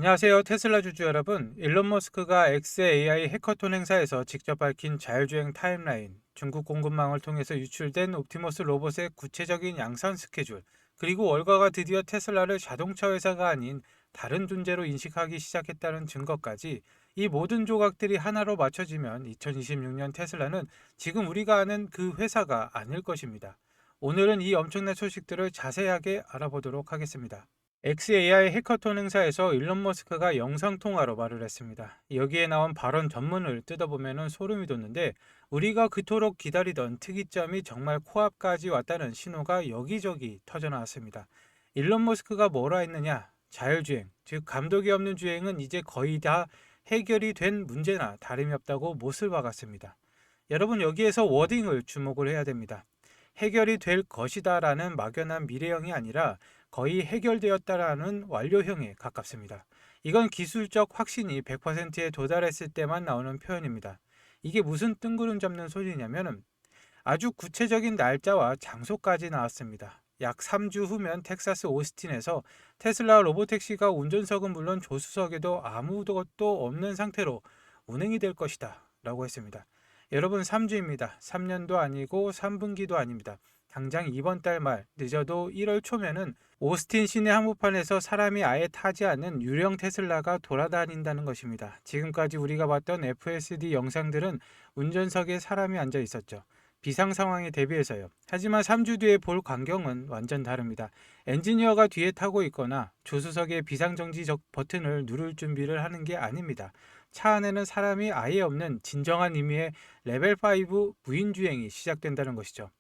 안녕하세요. 테슬라 주주 여러분. 일론 머스크가 XAI 해커톤 행사에서 직접 밝힌 자율주행 타임라인, 중국 공급망을 통해서 유출된 옵티머스 로봇의 구체적인 양산 스케줄, 그리고 월가가 드디어 테슬라를 자동차 회사가 아닌 다른 존재로 인식하기 시작했다는 증거까지 이 모든 조각들이 하나로 맞춰지면 2026년 테슬라는 지금 우리가 아는 그 회사가 아닐 것입니다. 오늘은 이 엄청난 소식들을 자세하게 알아보도록 하겠습니다. XAI 해커톤 행사에서 일론 머스크가 영상통화로 말을 했습니다. 여기에 나온 발언 전문을 뜯어보면 소름이 돋는데 우리가 그토록 기다리던 특이점이 정말 코앞까지 왔다는 신호가 여기저기 터져나왔습니다. 일론 머스크가 뭐라 했느냐? 자율주행, 즉 감독이 없는 주행은 이제 거의 다 해결이 된 문제나 다름이 없다고 못을 박았습니다. 여러분 여기에서 워딩을 주목을 해야 됩니다. 해결이 될 것이다라는 막연한 미래형이 아니라 거의 해결되었다라는 완료형에 가깝습니다. 이건 기술적 확신이 100%에 도달했을 때만 나오는 표현입니다. 이게 무슨 뜬구름 잡는 소리냐면 아주 구체적인 날짜와 장소까지 나왔습니다. 약 3주 후면 텍사스 오스틴에서 테슬라 로보택시가 운전석은 물론 조수석에도 아무것도 없는 상태로 운행이 될 것이다 라고 했습니다. 여러분 3주입니다. 3년도 아니고 3분기도 아닙니다. 당장 이번 달 말 늦어도 1월 초면은 오스틴 시내 한복판에서 사람이 아예 타지 않는 유령 테슬라가 돌아다닌다는 것입니다. 지금까지 우리가 봤던 FSD 영상들은 운전석에 사람이 앉아 있었죠. 비상 상황에 대비해서요. 하지만 3주 뒤에 볼 광경은 완전 다릅니다. 엔지니어가 뒤에 타고 있거나 조수석의 비상정지 버튼을 누를 준비를 하는 게 아닙니다. 차 안에는 사람이 아예 없는 진정한 의미의 레벨 5 무인주행이 시작된다는 것이죠.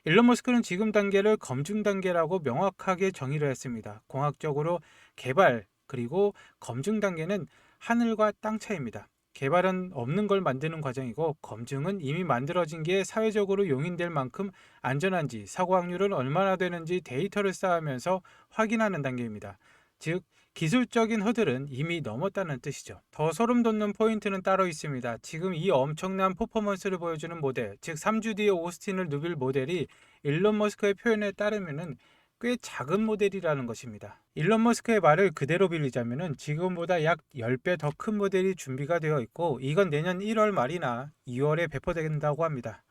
일론 머스크는 지금 단계를 검증 단계라고 명확하게 정의를 했습니다. 공학적으로 개발 그리고 검증 단계는 하늘과 땅 차이입니다. 개발은 없는 걸 만드는 과정이고 검증은 이미 만들어진 게 사회적으로 용인될 만큼 안전한지 사고 확률은 얼마나 되는지 데이터를 쌓으면서 확인하는 단계입니다. 즉 기술적인 허들은 이미 넘었다는 뜻이죠. 더 소름 돋는 포인트는 따로 있습니다. 지금 이 엄청난 퍼포먼스를 보여주는 모델, 즉 3주 뒤에 오스틴을 누빌 모델이 일론 머스크의 표현에 따르면 꽤 작은 모델이라는 것입니다. 일론 머스크의 말을 그대로 빌리자면 지금보다 약 10배 더 큰 모델이 준비가 되어 있고 이건 내년 1월 말이나 2월에 배포된다고 합니다.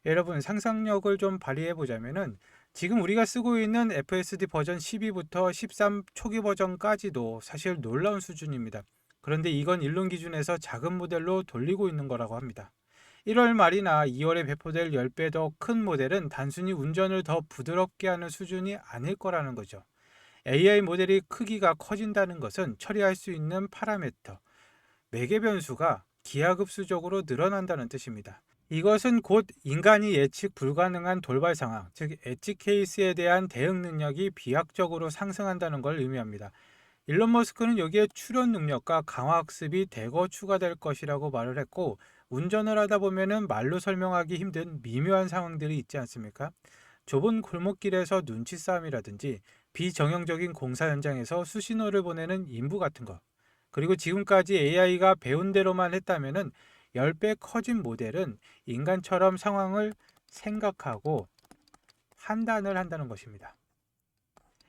여러분 상상력을 좀 발휘해 보자면은 지금 우리가 쓰고 있는 FSD 버전 12부터 13 초기 버전까지도 사실 놀라운 수준입니다. 그런데 이건 일론 기준에서 작은 모델로 돌리고 있는 거라고 합니다. 1월 말이나 2월에 배포될 10배 더 큰 모델은 단순히 운전을 더 부드럽게 하는 수준이 아닐 거라는 거죠. AI 모델이 크기가 커진다는 것은 처리할 수 있는 파라미터, 매개 변수가 기하급수적으로 늘어난다는 뜻입니다. 이것은 곧 인간이 예측 불가능한 돌발 상황, 즉 엣지 케이스에 대한 대응 능력이 비약적으로 상승한다는 걸 의미합니다. 일론 머스크는 여기에 추론 능력과 강화 학습이 대거 추가될 것이라고 말을 했고 운전을 하다 보면은 말로 설명하기 힘든 미묘한 상황들이 있지 않습니까? 좁은 골목길에서 눈치 싸움이라든지 비정형적인 공사 현장에서 수신호를 보내는 인부 같은 것. 그리고 지금까지 AI가 배운 대로만 했다면은 10배 커진 모델은 인간처럼 상황을 생각하고 판단을 한다는 것입니다.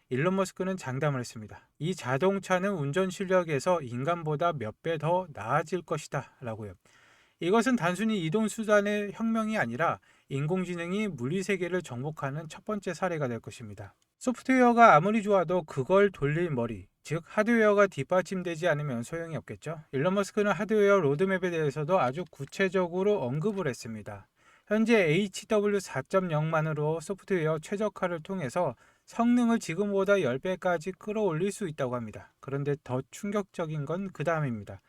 일론 머스크는 장담을 했습니다. 이 자동차는 운전 실력에서 인간보다 몇 배 더 나아질 것이다 라고요. 이것은 단순히 이동 수단의 혁명이 아니라 인공지능이 물리 세계를 정복하는 첫 번째 사례가 될 것입니다. 소프트웨어가 아무리 좋아도 그걸 돌릴 머리, 즉 하드웨어가 뒷받침되지 않으면 소용이 없겠죠. 일론 머스크는 하드웨어 로드맵에 대해서도 아주 구체적으로 언급을 했습니다. 현재 HW4.0만으로 소프트웨어 최적화를 통해서 성능을 지금보다 10배까지 끌어올릴 수 있다고 합니다. 그런데 더 충격적인 건 그 다음입니다.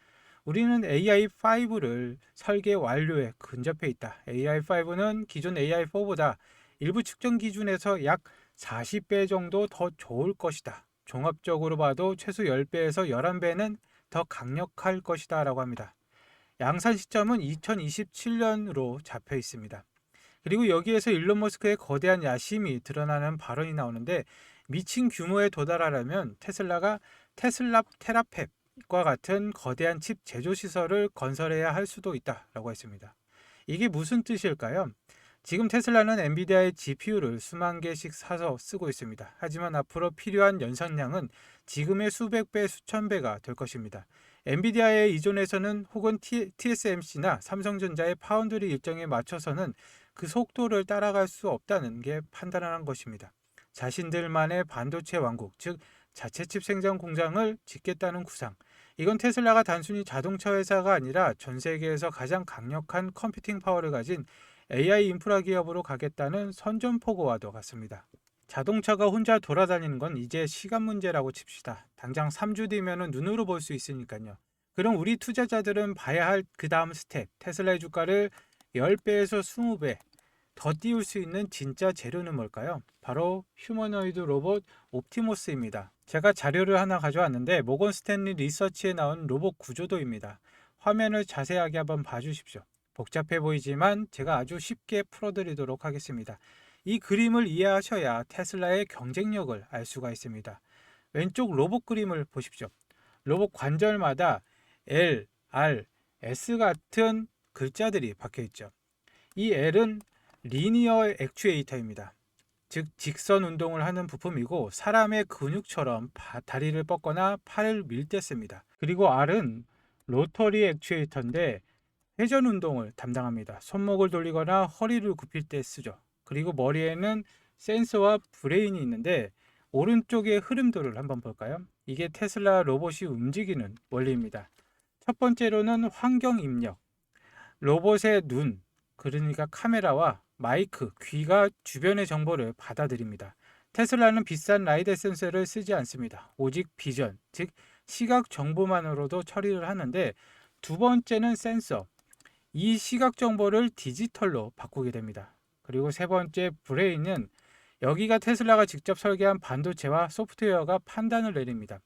우리는 AI5를 설계 완료에 근접해 있다. AI5는 기존 AI4보다 일부 측정 기준에서 약 40배 정도 더 좋을 것이다. 종합적으로 봐도 최소 10배에서 11배는 더 강력할 것이다 라고 합니다. 양산 시점은 2027년으로 잡혀 있습니다. 그리고 여기에서 일론 머스크의 거대한 야심이 드러나는 발언이 나오는데 미친 규모에 도달하려면 테슬라가 테슬라 테라팹과 같은 거대한 칩 제조 시설을 건설해야 할 수도 있다라고 했습니다. 이게 무슨 뜻일까요? 지금 테슬라는 엔비디아의 GPU를 수만 개씩 사서 쓰고 있습니다. 하지만 앞으로 필요한 연산량은 지금의 수백 배, 수천 배가 될 것입니다. 엔비디아에 의존해서는 혹은 TSMC나 삼성전자의 파운드리 일정에 맞춰서는 그 속도를 따라갈 수 없다는 게 판단한 것입니다. 자신들만의 반도체 왕국, 즉 자체 칩 생산 공장을 짓겠다는 구상. 이건 테슬라가 단순히 자동차 회사가 아니라 전 세계에서 가장 강력한 컴퓨팅 파워를 가진 AI 인프라 기업으로 가겠다는 선전포고와도 같습니다. 자동차가 혼자 돌아다니는 건 이제 시간 문제라고 칩시다. 당장 3주 뒤면은 눈으로 볼 수 있으니까요. 그럼 우리 투자자들은 봐야 할 그 다음 스텝, 테슬라의 주가를 10배에서 20배 더 띄울 수 있는 진짜 재료는 뭘까요? 바로 휴머노이드 로봇 옵티머스입니다. 제가 자료를 하나 가져왔는데 모건 스탠리 리서치에 나온 로봇 구조도입니다. 화면을 자세하게 한번 봐주십시오. 복잡해 보이지만 제가 아주 쉽게 풀어드리도록 하겠습니다. 이 그림을 이해하셔야 테슬라의 경쟁력을 알 수가 있습니다. 왼쪽 로봇 그림을 보십시오. 로봇 관절마다 L, R, S 같은 글자들이 박혀 있죠. 이 L은 리니어 액추에이터입니다. 즉 직선 운동을 하는 부품이고 사람의 근육처럼 다리를 뻗거나 팔을 밀 때 씁니다. 그리고 R은 로터리 액추에이터인데 회전 운동을 담당합니다. 손목을 돌리거나 허리를 굽힐 때 쓰죠. 그리고 머리에는 센서와 브레인이 있는데 오른쪽의 흐름도를 한번 볼까요? 이게 테슬라 로봇이 움직이는 원리입니다. 첫 번째로는 환경 입력. 로봇의 눈, 그러니까 카메라와 마이크, 귀가 주변의 정보를 받아들입니다. 테슬라는 비싼 라이다 센서를 쓰지 않습니다. 오직 비전, 즉 시각 정보만으로도 처리를 하는데 두 번째는 센서. 이 시각 정보를 디지털로 바꾸게 됩니다. 그리고 세 번째 브레인은 여기가 테슬라가 직접 설계한 반도체와 소프트웨어가 판단을 내립니다.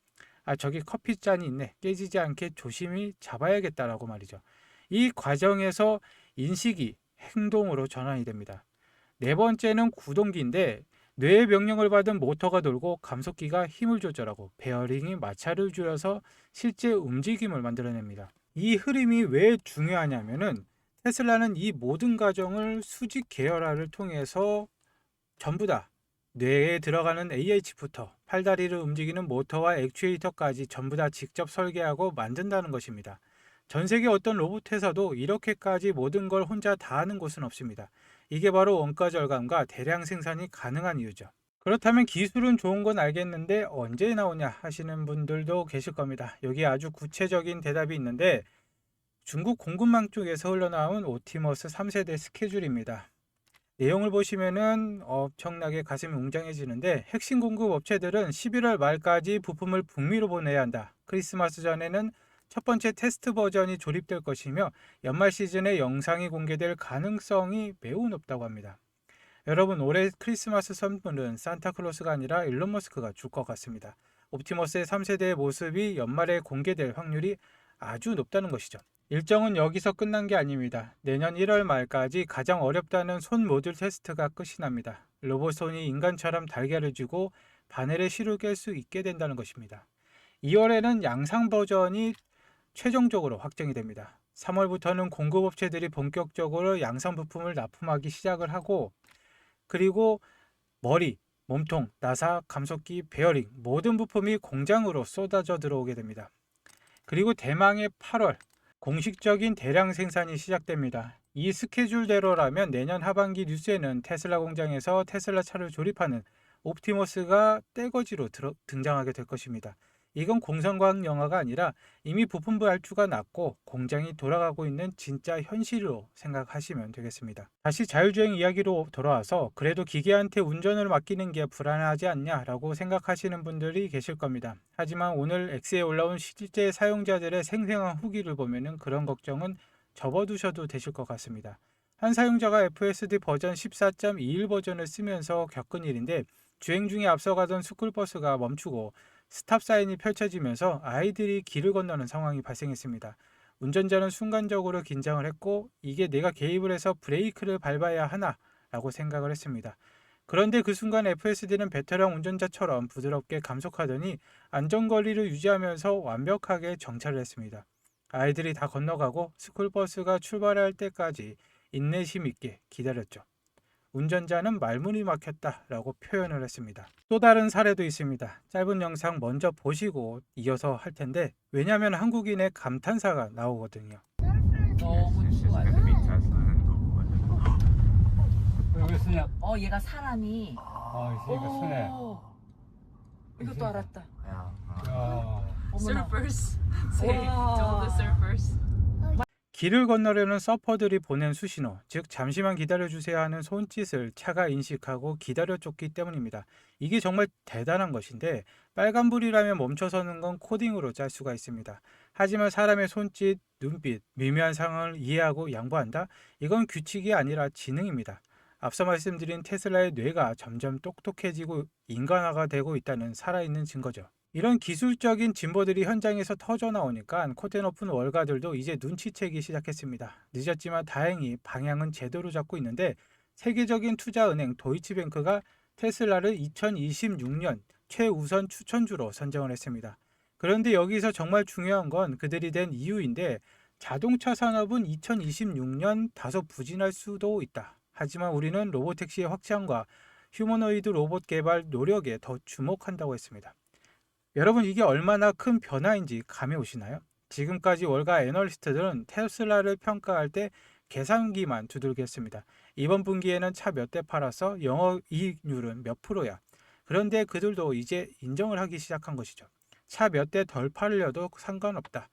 아, 저기 커피잔이 있네. 깨지지 않게 조심히 잡아야겠다라고 말이죠. 이 과정에서 인식이 행동으로 전환이 됩니다. 네 번째는 구동기인데 뇌의 명령을 받은 모터가 돌고 감속기가 힘을 조절하고 베어링이 마찰을 줄여서 실제 움직임을 만들어냅니다. 이 흐름이 왜 중요하냐면은 테슬라는 이 모든 과정을 수직 계열화를 통해서 전부 다 뇌에 들어가는 AI 칩부터 팔다리를 움직이는 모터와 액추에이터까지 전부 다 직접 설계하고 만든다는 것입니다. 전 세계 어떤 로봇 회사도 이렇게까지 모든 걸 혼자 다 하는 곳은 없습니다. 이게 바로 원가 절감과 대량 생산이 가능한 이유죠. 그렇다면 기술은 좋은 건 알겠는데 언제 나오냐 하시는 분들도 계실 겁니다. 여기 아주 구체적인 대답이 있는데 중국 공급망 쪽에서 흘러나온 옵티머스 3세대 스케줄입니다. 내용을 보시면은 엄청나게 가슴이 웅장해지는데 핵심 공급 업체들은 11월 말까지 부품을 북미로 보내야 한다. 크리스마스 전에는 첫 번째 테스트 버전이 조립될 것이며 연말 시즌에 영상이 공개될 가능성이 매우 높다고 합니다. 여러분, 올해 크리스마스 선물은 산타클로스가 아니라 일론 머스크가 줄 것 같습니다. 옵티머스의 3세대의 모습이 연말에 공개될 확률이 아주 높다는 것이죠. 일정은 여기서 끝난 게 아닙니다. 내년 1월 말까지 가장 어렵다는 손 모듈 테스트가 끝이 납니다. 로봇 손이 인간처럼 달걀을 쥐고 바늘에 실을 깰 수 있게 된다는 것입니다. 2월에는 양상 버전이 최종적으로 확정이 됩니다. 3월부터는 공급업체들이 본격적으로 양산 부품을 납품하기 시작을 하고 그리고 머리, 몸통, 나사, 감속기, 베어링 모든 부품이 공장으로 쏟아져 들어오게 됩니다. 그리고 대망의 8월 공식적인 대량 생산이 시작됩니다. 이 스케줄대로라면 내년 하반기 뉴스에는 테슬라 공장에서 테슬라 차를 조립하는 옵티머스가 떼거지로 등장하게 될 것입니다. 이건 공상과학 영화가 아니라 이미 부품 발주가 났고 공장이 돌아가고 있는 진짜 현실로 생각하시면 되겠습니다. 다시 자율주행 이야기로 돌아와서 그래도 기계한테 운전을 맡기는 게 불안하지 않냐라고 생각하시는 분들이 계실 겁니다. 하지만 오늘 X에 올라온 실제 사용자들의 생생한 후기를 보면은 그런 걱정은 접어두셔도 되실 것 같습니다. 한 사용자가 FSD 버전 14.21 버전을 쓰면서 겪은 일인데 주행 중에 앞서가던 스쿨버스가 멈추고 스탑 사인이 펼쳐지면서 아이들이 길을 건너는 상황이 발생했습니다. 운전자는 순간적으로 긴장을 했고 이게 내가 개입을 해서 브레이크를 밟아야 하나 라고 생각을 했습니다. 그런데 그 순간 FSD는 베테랑 운전자처럼 부드럽게 감속하더니 안전거리를 유지하면서 완벽하게 정차를 했습니다. 아이들이 다 건너가고 스쿨버스가 출발할 때까지 인내심 있게 기다렸죠. 운전자는 말문이 막혔다라고 표현을 했습니다. 또 다른 사례도 있습니다. 짧은 영상 먼저 보시고 이어서 할 텐데 왜냐하면 한국인의 감탄사가 나오거든요. 너무 좋아요. 왜 쓰냐? 얘가 사람이. 있으니까 쓰네. 이것도 알았다. 야. 어머나. Surfers. Say, Wow. to the surfers. 길을 건너려는 서퍼들이 보낸 수신호, 즉 잠시만 기다려주세요 하는 손짓을 차가 인식하고 기다려줬기 때문입니다. 이게 정말 대단한 것인데 빨간불이라면 멈춰서는 건 코딩으로 짤 수가 있습니다. 하지만 사람의 손짓, 눈빛, 미묘한 상황을 이해하고 양보한다? 이건 규칙이 아니라 지능입니다. 앞서 말씀드린 테슬라의 뇌가 점점 똑똑해지고 인간화가 되고 있다는 살아있는 증거죠. 이런 기술적인 진보들이 현장에서 터져 나오니까 코테 높은 월가들도 이제 눈치채기 시작했습니다. 늦었지만 다행히 방향은 제대로 잡고 있는데 세계적인 투자은행 도이치뱅크가 테슬라를 2026년 최우선 추천주로 선정을 했습니다. 그런데 여기서 정말 중요한 건 그들이 된 이유인데 자동차 산업은 2026년 다소 부진할 수도 있다. 하지만 우리는 로보택시의 확장과 휴머노이드 로봇 개발 노력에 더 주목한다고 했습니다. 여러분 이게 얼마나 큰 변화인지 감이 오시나요? 지금까지 월가 애널리스트들은 테슬라를 평가할 때 계산기만 두들겨 했습니다. 이번 분기에는 차 몇 대 팔아서 영업이익률은 몇 프로야. 그런데 그들도 이제 인정을 하기 시작한 것이죠. 차 몇 대 덜 팔려도 상관없다.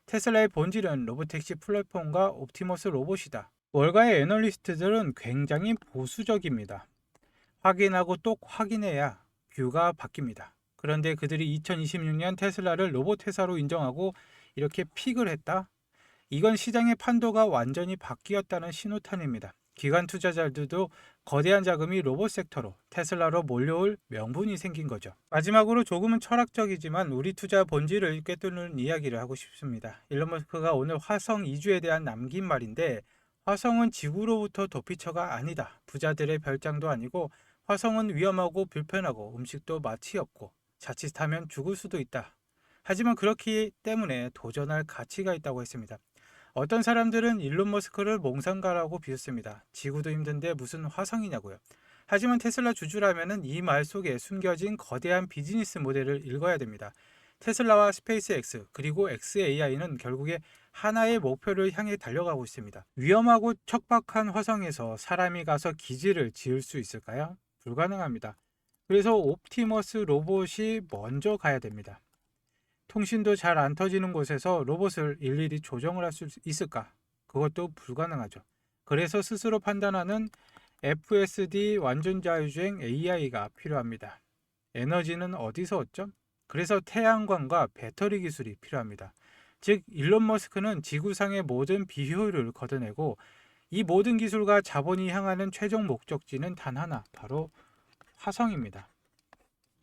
테슬라의 본질은 로보택시 플랫폼과 옵티머스 로봇이다. 월가의 애널리스트들은 굉장히 보수적입니다. 확인하고 또 확인해야 뷰가 바뀝니다. 그런데 그들이 2026년 테슬라를 로봇 회사로 인정하고 이렇게 픽을 했다? 이건 시장의 판도가 완전히 바뀌었다는 신호탄입니다. 기관 투자자들도 거대한 자금이 로봇 섹터로 테슬라로 몰려올 명분이 생긴 거죠. 마지막으로 조금은 철학적이지만 우리 투자 본질을 꿰뚫는 이야기를 하고 싶습니다. 일론 머스크가 오늘 화성 이주에 대한 남긴 말인데 화성은 지구로부터 도피처가 아니다. 부자들의 별장도 아니고 화성은 위험하고 불편하고 음식도 맛이 없고 자칫하면 죽을 수도 있다. 하지만 그렇기 때문에 도전할 가치가 있다고 했습니다. 어떤 사람들은 일론 머스크를 몽상가라고 비웃습니다. 지구도 힘든데 무슨 화성이냐고요. 하지만 테슬라 주주라면 이 말 속에 숨겨진 거대한 비즈니스 모델을 읽어야 됩니다. 테슬라와 스페이스X 그리고 XAI는 결국에 하나의 목표를 향해 달려가고 있습니다. 위험하고 척박한 화성에서 사람이 가서 기지를 지을 수 있을까요? 불가능합니다. 그래서 옵티머스 로봇이 먼저 가야 됩니다. 통신도 잘 안 터지는 곳에서 로봇을 일일이 조정을 할 수 있을까? 그것도 불가능하죠. 그래서 스스로 판단하는 FSD 완전 자율주행 AI가 필요합니다. 에너지는 어디서 얻죠? 그래서 태양광과 배터리 기술이 필요합니다. 즉 일론 머스크는 지구상의 모든 비효율을 걷어내고 이 모든 기술과 자본이 향하는 최종 목적지는 단 하나, 바로 화성입니다.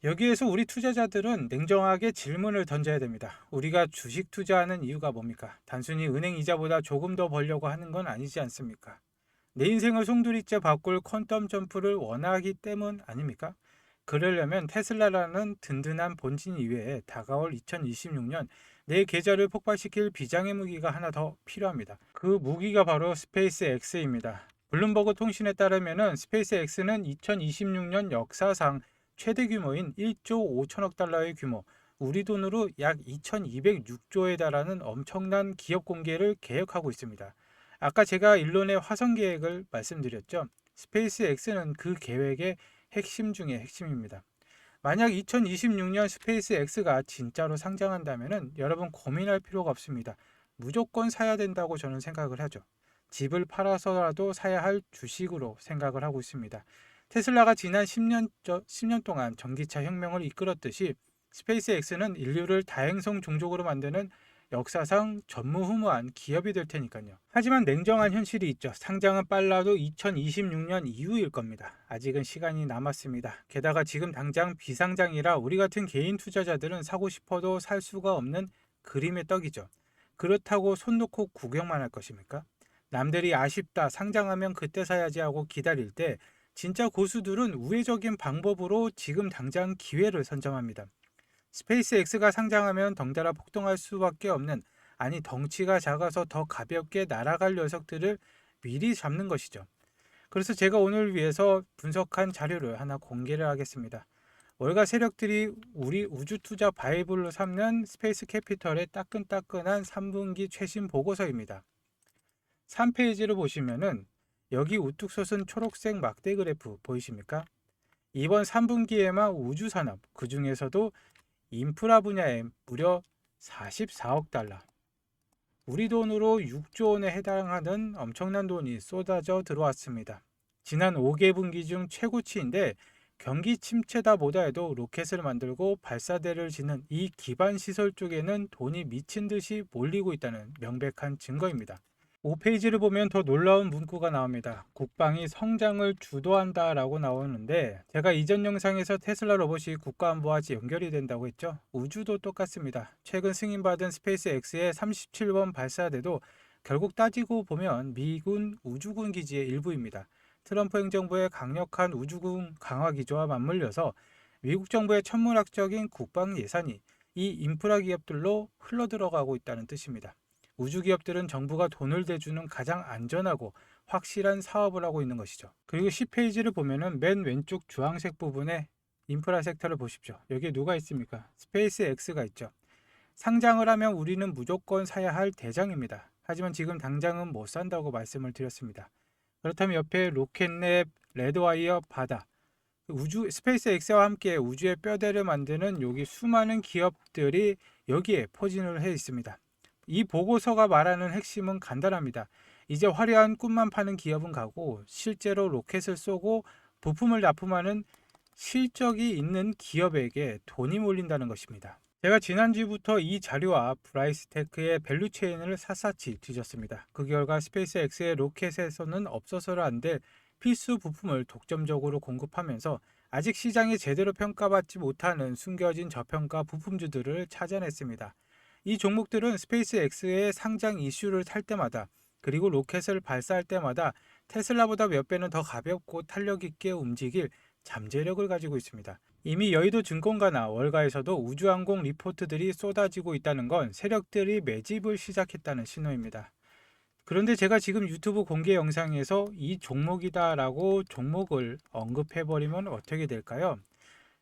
여기에서 우리 투자자들은 냉정하게 질문을 던져야 됩니다. 우리가 주식 투자하는 이유가 뭡니까? 단순히 은행 이자보다 조금 더 벌려고 하는 건 아니지 않습니까? 내 인생을 송두리째 바꿀 퀀텀 점프를 원하기 때문 아닙니까? 그러려면 테슬라라는 든든한 본진 이외에 다가올 2026년 내 계좌를 폭발시킬 비장의 무기가 하나 더 필요합니다. 그 무기가 바로 스페이스X입니다. 블룸버그 통신에 따르면 스페이스X는 2026년 역사상 최대 규모인 1조 5천억 달러의 규모, 우리 돈으로 약 2206조에 달하는 엄청난 기업 공개를 계획하고 있습니다. 아까 제가 일론의 화성 계획을 말씀드렸죠. 스페이스X는 그 계획의 핵심 중의 핵심입니다. 만약 2026년 스페이스X가 진짜로 상장한다면 여러분 고민할 필요가 없습니다. 무조건 사야 된다고 저는 생각을 하죠. 집을 팔아서라도 사야 할 주식으로 생각을 하고 있습니다. 테슬라가 지난 10년 동안 전기차 혁명을 이끌었듯이 스페이스X는 인류를 다행성 종족으로 만드는 역사상 전무후무한 기업이 될 테니까요. 하지만 냉정한 현실이 있죠. 상장은 빨라도 2026년 이후일 겁니다. 아직은 시간이 남았습니다. 게다가 지금 당장 비상장이라 우리 같은 개인 투자자들은 사고 싶어도 살 수가 없는 그림의 떡이죠. 그렇다고 손 놓고 구경만 할 것입니까? 남들이 아쉽다, 상장하면 그때 사야지 하고 기다릴 때 진짜 고수들은 우회적인 방법으로 지금 당장 기회를 선점합니다. 스페이스X가 상장하면 덩달아 폭등할 수밖에 없는, 아니 덩치가 작아서 더 가볍게 날아갈 녀석들을 미리 잡는 것이죠. 그래서 제가 오늘 위해서 분석한 자료를 하나 공개를 하겠습니다. 월가 세력들이 우리 우주 투자 바이블로 삼는 스페이스 캐피털의 따끈따끈한 3분기 최신 보고서입니다. 3페이지를 보시면은 여기 우뚝 솟은 초록색 막대 그래프 보이십니까? 이번 3분기에만 우주 산업, 그 중에서도 인프라 분야에 무려 44억 달러, 우리 돈으로 6조 원에 해당하는 엄청난 돈이 쏟아져 들어왔습니다. 지난 5개분기 중 최고치인데 경기 침체다 보다 해도 로켓을 만들고 발사대를 짓는 이 기반 시설 쪽에는 돈이 미친 듯이 몰리고 있다는 명백한 증거입니다. 5페이지를 보면 더 놀라운 문구가 나옵니다. 국방이 성장을 주도한다 라고 나오는데, 제가 이전 영상에서 테슬라 로봇이 국가안보와 연결이 된다고 했죠. 우주도 똑같습니다. 최근 승인받은 스페이스 X의 37번 발사대도 결국 따지고 보면 미군 우주군 기지의 일부입니다. 트럼프 행정부의 강력한 우주군 강화 기조와 맞물려서 미국 정부의 천문학적인 국방 예산이 이 인프라 기업들로 흘러들어가고 있다는 뜻입니다. 우주 기업들은 정부가 돈을 대주는 가장 안전하고 확실한 사업을 하고 있는 것이죠. 그리고 10페이지를 보면은 맨 왼쪽 주황색 부분에 인프라 섹터를 보십시오. 여기에 누가 있습니까? 스페이스 X가 있죠. 상장을 하면 우리는 무조건 사야 할 대장입니다. 하지만 지금 당장은 못 산다고 말씀을 드렸습니다. 그렇다면 옆에 로켓랩, 레드와이어, 바다, 스페이스 X와 함께 우주의 뼈대를 만드는 여기 수많은 기업들이 여기에 포진을 해 있습니다. 이 보고서가 말하는 핵심은 간단합니다. 이제 화려한 꿈만 파는 기업은 가고 실제로 로켓을 쏘고 부품을 납품하는 실적이 있는 기업에게 돈이 몰린다는 것입니다. 제가 지난주부터 이 자료와 브라이스테크의 밸류체인을 샅샅이 뒤졌습니다. 그 결과 스페이스 X의 로켓에서는 없어서는 안 될 필수 부품을 독점적으로 공급하면서 아직 시장에 제대로 평가받지 못하는 숨겨진 저평가 부품주들을 찾아냈습니다. 이 종목들은 스페이스 X의 상장 이슈를 탈 때마다, 그리고 로켓을 발사할 때마다 테슬라보다 몇 배는 더 가볍고 탄력 있게 움직일 잠재력을 가지고 있습니다. 이미 여의도 증권가나 월가에서도 우주항공 리포트들이 쏟아지고 있다는 건 세력들이 매집을 시작했다는 신호입니다. 그런데 제가 지금 유튜브 공개 영상에서 이 종목이다라고 종목을 언급해버리면 어떻게 될까요?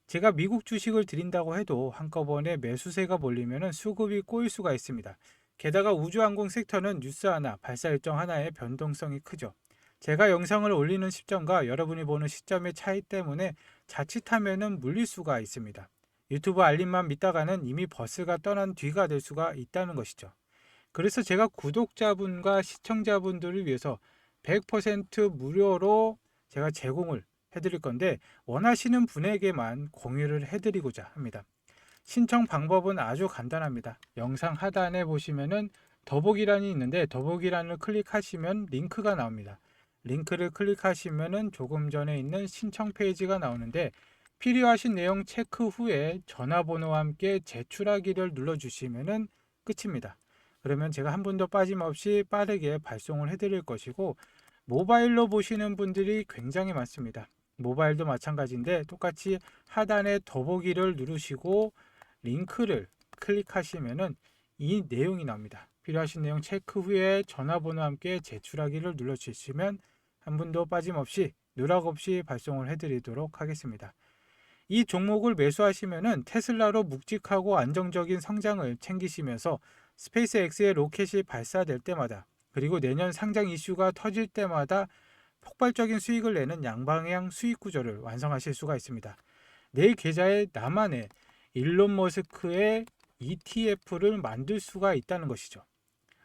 제가 미국 주식을 드린다고 해도 한꺼번에 매수세가 몰리면 수급이 꼬일 수가 있습니다. 게다가 우주항공 섹터는 뉴스 하나, 발사 일정 하나의 변동성이 크죠. 제가 영상을 올리는 시점과 여러분이 보는 시점의 차이 때문에 자칫하면 물릴 수가 있습니다. 유튜브 알림만 믿다가는 이미 버스가 떠난 뒤가 될 수가 있다는 것이죠. 그래서 제가 구독자분과 시청자분들을 위해서 100% 무료로 제가 제공을 해드릴 건데, 원하시는 분에게만 공유를 해드리고자 합니다. 신청 방법은 아주 간단합니다. 영상 하단에 보시면은 더보기란이 있는데 더보기란을 클릭하시면 링크가 나옵니다. 링크를 클릭하시면은 조금 전에 있는 신청 페이지가 나오는데, 필요하신 내용 체크 후에 전화번호와 함께 제출하기를 눌러주시면은 끝입니다. 그러면 제가 한 분도 빠짐없이 빠르게 발송을 해드릴 것이고, 모바일로 보시는 분들이 굉장히 많습니다. 모바일도 마찬가지인데 똑같이 하단에 더보기를 누르시고 링크를 클릭하시면은 이 내용이 나옵니다. 필요하신 내용 체크 후에 전화번호와 함께 제출하기를 눌러주시면 한 분도 빠짐없이 누락 없이 발송을 해드리도록 하겠습니다. 이 종목을 매수하시면은 테슬라로 묵직하고 안정적인 성장을 챙기시면서 스페이스 X의 로켓이 발사될 때마다, 그리고 내년 상장 이슈가 터질 때마다 폭발적인 수익을 내는 양방향 수익 구조를 완성하실 수가 있습니다. 내 계좌에 나만의 일론 머스크의 ETF를 만들 수가 있다는 것이죠.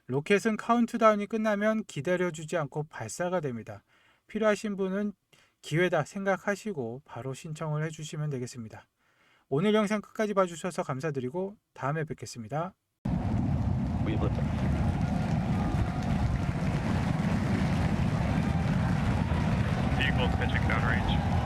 로켓은 카운트다운이 끝나면 기다려주지 않고 발사가 됩니다. 필요하신 분은 기회다 생각하시고 바로 신청을 해주시면 되겠습니다. 오늘 영상 끝까지 봐주셔서 감사드리고 다음에 뵙겠습니다. Vehicle pitching downrange.